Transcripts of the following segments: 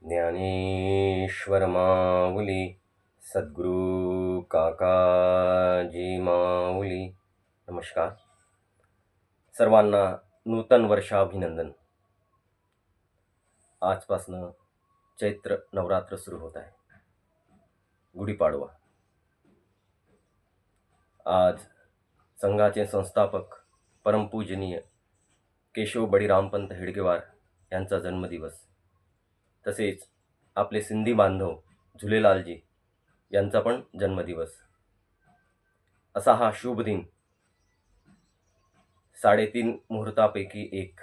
ज्ञानेश्वर माऊली सद्गुरु काकाजी माऊली. नमस्कार सर्वांना. नूतन वर्षाभिनंदन. आजपासनं चैत्र नवरात्र सुरू होत आहे. गुढीपाडवा. आज संघाचे संस्थापक परमपूजनीय केशव बळीरामपंत हेडगेवार यांचा जन्मदिवस, तसेच आपले सिंधी बांधव झुलेलालजी यांचा पण जन्मदिवस. असा हा शुभ दिन 3.5 मुहूर्तापैकी एक.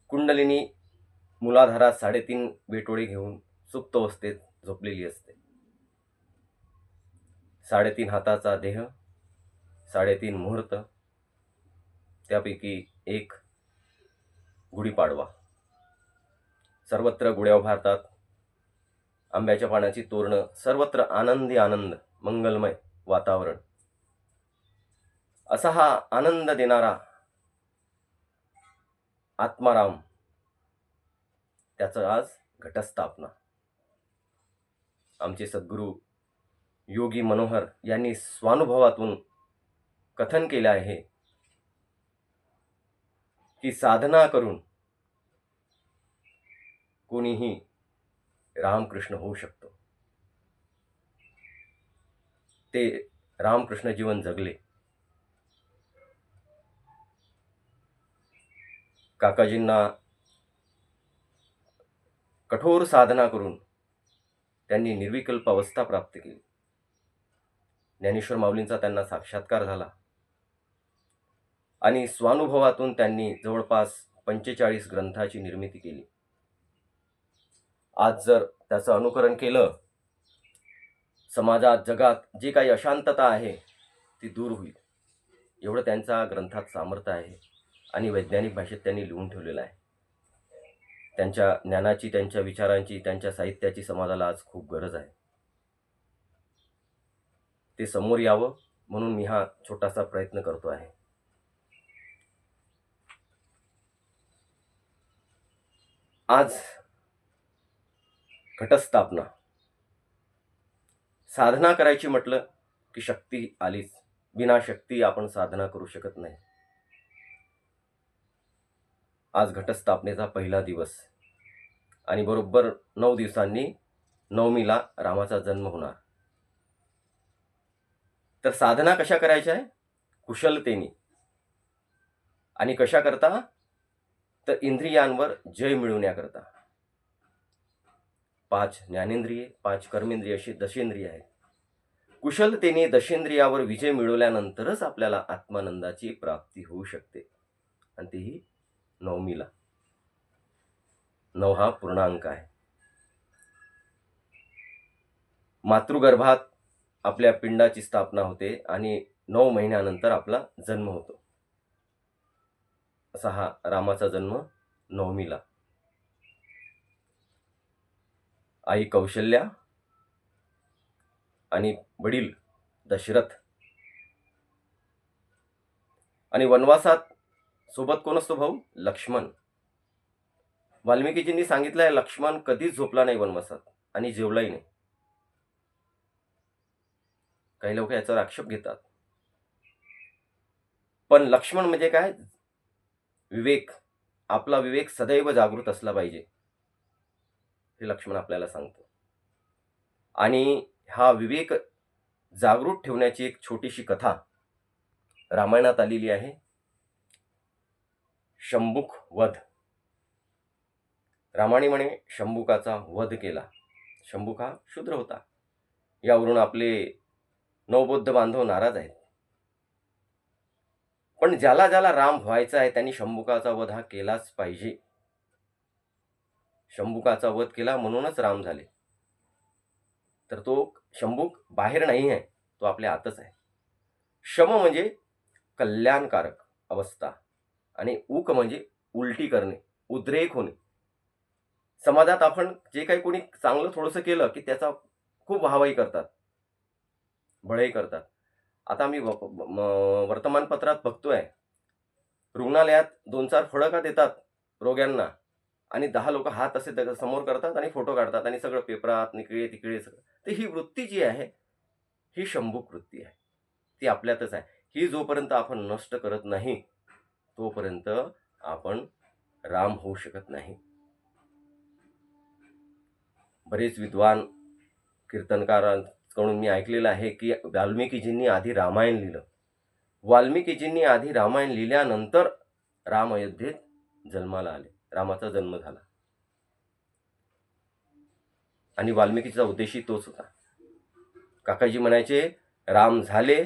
कुंडलिनी मुलाधारात 3.5 वेटोळे घेऊन सुप्त अवस्थेत झोपलेली असते. 3.5 हाताचा देह, 3.5 मुहूर्त, त्यापैकी एक गुढीपाडवा. सर्वत्र गुढ्या उभारतात. आंब्याच्या पानाची तोरणं, सर्वत्र आनंदी आनंद, मंगलमय वातावरण. असा हा आनंद देणारा आत्माराम, त्याचं आज घटस्थापना. आमचे सद्गुरू योगी मनोहर यांनी स्वानुभवातून कथन केले आहे की साधना करून कोणीही रामकृष्ण होऊ शकतो. ते रामकृष्ण जीवन जगले. काकाजींना कठोर साधना करून त्यांनी निर्विकल्प अवस्था प्राप्त केली. ज्ञानेश्वर माऊलींचा त्यांना साक्षात्कार झाला आणि स्वानुभवातून त्यांनी जवळपास 45 ग्रंथाची निर्मिती केली. आज जर त्याचं अनुकरण केलं, समाजात, जगात जी काही अशांतता आहे ती दूर होईल, एवढं त्यांच्या ग्रंथात सामर्थ्य आहे. आणि वैज्ञानिक भाषेत त्यांनी लिहून ठेवलेलं आहे. त्यांच्या ज्ञानाची, त्यांच्या विचारांची, त्यांच्या साहित्याची समाजाला आज खूप गरज आहे. ते समोर यावं म्हणून मी हा छोटासा प्रयत्न करतो आहे. आज घटस्थापना. साधना करायची म्हटलं की शक्ती आलीच. बिना शक्ती आपण साधना करू शकत नाही. आज घटस्थापनेचा पहिला दिवस आणि बरोबर 9 दिवसांनी नवमीला रामाचा जन्म होणार. तर साधना कशा करायच्या आहे? कुशलतेने. आणि कशा करता? तर इंद्रियांवर जय मिळवण्याकरता. 5 ज्ञानेंद्रिये, 5 कर्मेंद्रिय अशी दशेंद्रिय आहेत. कुशलतेने दशेंद्रियावर विजय मिळवल्यानंतरच आपल्याला आत्मानंदाची प्राप्ती होऊ शकते, आणि तेही नवमीला. 9 हा पूर्णांक आहे. मातृगर्भात आपल्या पिंडाची स्थापना होते आणि 9 महिन्यानंतर आपला जन्म होतो. असा हा रामाचा जन्म नवमीला. आई कौशल्या आणि वडील दशरथ. आणि वनवासात सोबत कोण असतो भाऊ? लक्ष्मण. वाल्मिकीजींनी सांगितलंय लक्ष्मण कधीच झोपला नाही वनवासात आणि जेवलाही नाही. काही लोक याचा आक्षेप घेतात, पण लक्ष्मण म्हणजे काय? विवेक. आपला विवेक सदैव जागृत असला पाहिजे, हे लक्ष्मण आपल्याला सांगतो. आणि हा विवेक जागृत ठेवण्याची एक छोटीशी कथा रामायणात आलेली आहे. शंभुक वध. रामाने म्हणे शंभुकाचा वध केला. शंभुक हा शूद्र होता. यावरून आपले नवबौद्ध बांधव नाराज आहेत. पण ज्याला ज्याला राम व्हायचा आहे त्यांनी शंभुकाचा वध हा केलाच पाहिजे. शंभुकाचा वध केला म्हणूनच राम झाले. तर तो शंभुक बाहेर नाही आहे, तो आपल्या आतच आहे. शम म्हणजे कल्याणकारक अवस्था आणि उक म्हणजे उलटी करणे, उद्रेक होणे. समाजात आपण जे काही कोणी चांगलं थोडंसं केलं की त्याचा खूप वाहवाही करतात, बळही करतात. आता मी वर्तमानपत्रात बघतोय, रुग्णालयात 2-4 फळं का देतात रोग्यांना, आणि 10 लोक हात असे त्याच्या समोर करतात आणि फोटो काढतात आणि सगळं पेपरात इकडे तिकडे सगळं. तर ही वृत्ती जी आहे, ही शंभूक वृत्ती आहे. ती आपल्यातच आहे. ही जोपर्यंत आपण नष्ट करत नाही, तोपर्यंत आपण राम होऊ शकत नाही. बरेच विद्वान कीर्तनकारांकडून मी ऐकलेलं आहे, की वाल्मिकीजींनी आधी रामायण लिहिलं. वाल्मिकीजींनी आधी रामायण लिहिल्यानंतर राम अयोध्येत जन्माला आले. रामाचा जन्म झाला. आणि वाल्मिकीचा उद्देशही तोच होता. काकाजी म्हणायचे, राम झाले,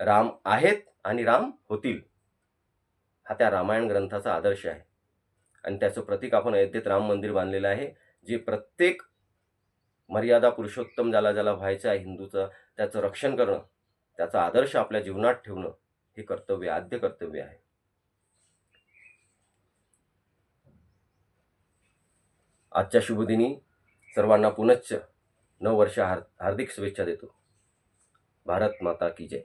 राम आहेत आणि राम होतील. हा त्या रामायण ग्रंथाचा आदर्श आहे. आणि त्याचं प्रतीक आपण अयोध्येत राम मंदिर बांधलेलं आहे, जे प्रत्येक मर्यादा पुरुषोत्तम ज्याला व्हायचं आहे हिंदूचं, त्याचं रक्षण करणं, त्याचा आदर्श आपल्या जीवनात ठेवणं, हे कर्तव्य, आद्य कर्तव्य आहे. आजच्या शुभदिनी सर्वांना पुनश्च नववर्ष हार्दिक शुभेच्छा देतो. भारत माता की जय.